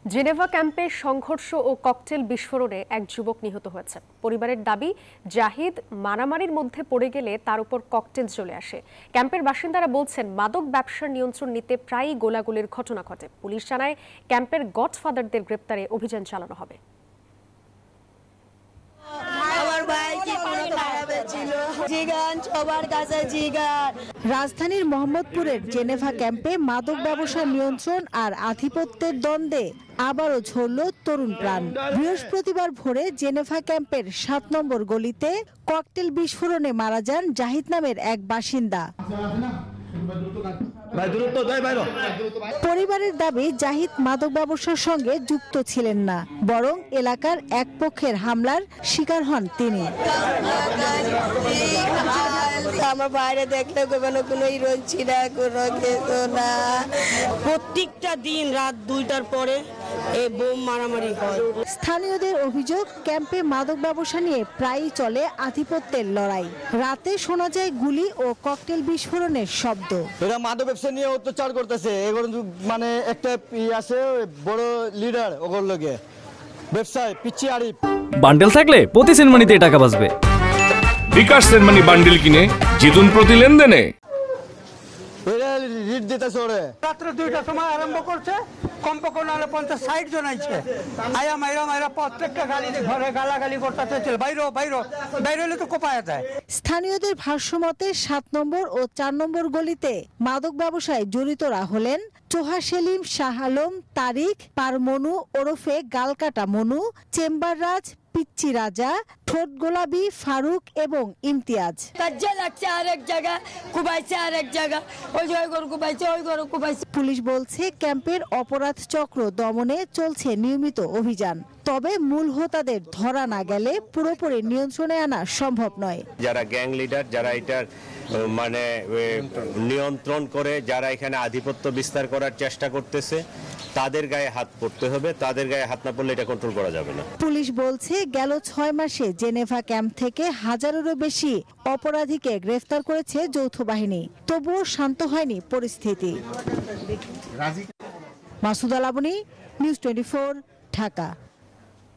Geneva ক্যাম্পে সংঘর্ষ ও cocktail বিস্ফোরণে এক যুবক নিহত হয়েছে। পরিবারের দাবি, জাহিদ মারামারির মধ্যে পড়ে গেলে তার উপর ককটেল চলে আসে। ক্যাম্পের বাসিন্দারা বলছেন, মাদক ব্যবসার নিয়ন্ত্রণ নিতে প্রায়ই গোলাগুলির ঘটনা ঘটে। পুলিশ জানায়, ক্যাম্পের গডফাদারদের গ্রেপ্তারে অভিযান চালানো হবে। রাজধানীর মোহাম্মদপুরের জেনেভা ক্যাম্পে মাদক ব্যবসা নিয়ন্ত্রণ আর আধিপত্যের দ্বন্দ্বে আবারও ঝরল তরুণ প্রাণ। বৃহস্পতিবার ভোরে জেনেভা ক্যাম্পের ৭ নম্বর গলিতে ককটেল বিস্ফোরণে মারা যান জাহিদ নামের এক বাসিন্দা। পরিবারের দাবি, জাহিদ মাদক ব্যবসার সঙ্গে যুক্ত ছিলেন না, বরং এলাকার এক পক্ষের হামলার শিকার হন তিনি। আমার বাইরে দেখলে কোনো হিরোইন ছিল কোনো কিছু না। প্রত্যেকটা দিন রাত 2টার পরে এই বোম মারামারি হয়। স্থানীয়দের অভিযোগ, ক্যাম্পে মাদক ব্যবসা নিয়ে প্রায়ই চলে আধিপত্যের লড়াই। রাতে শোনা যায় গুলি ও ককটেল বিস্ফোরণের শব্দ। এরা মাদক ব্যবসা নিয়ে অত্যাচার করতেছে। এগুলো মানে একটা আছে বড় লিডার, ওগুলো লগে ব্যবসায় পিচ্ছি আরিফ। বান্ডেল থাকলে প্রতি সেনমানিতে টাকা বাঁচবে। বিকাশ সেনমানি বান্ডেল কিনে জিতুন প্রতি লেনদেনে। রাত্র 2টার সময় আরম্ভ করছে, কমপক্ষে নাহলে 50-60 জন আইছে। আয়া মাইরা প্রত্যেকটা গালিতে ঘরে গালাগালি করতে বাইরে হলে তো কোপায়া যায়। স্থানীয়দের ভাষ্যমতে 7 নম্বর ও 4 নম্বর গলিতে মাদক ব্যবসায় জড়িতরা হলেন চোহা সেলিম, শাহ আলম, তারিক, পার মনু ওরফে গালকাটা মনু, চেম্বার রাজ, পিচ্চি রাজা, ঠোঁট গোলাপি, ফারুক এবং ইমতিয়াজ। পুলিশ বলছে, ক্যাম্পের অপরাধ চক্র দমনে চলছে নিয়মিত অভিযান। তবে মূল হোতাদের ধরা না গেলে পুরোপুরি নিয়ন্ত্রণে আনা সম্ভব নয়। যারা গ্যাং লিডার, যারা এটার মানে নিয়ন্ত্রণ করে, যারা এখানে আধিপত্য বিস্তার করার চেষ্টা করতেছে, তাদের গায়ে হাত পড়তে হবে। তাদের গায়ে হাত না পড়লে এটা কন্ট্রোল করা যাবে না। পুলিশ বলছে, গেল 6 মাসে জেনেভা ক্যাম্প থেকে 1000-এরও বেশি অপরাধীকে গ্রেফতার করেছে যৌথ বাহিনী। তবুও শান্ত হয়নি পরিস্থিতি। মাসুদা লাবনী, নিউজ 24, ঢাকা।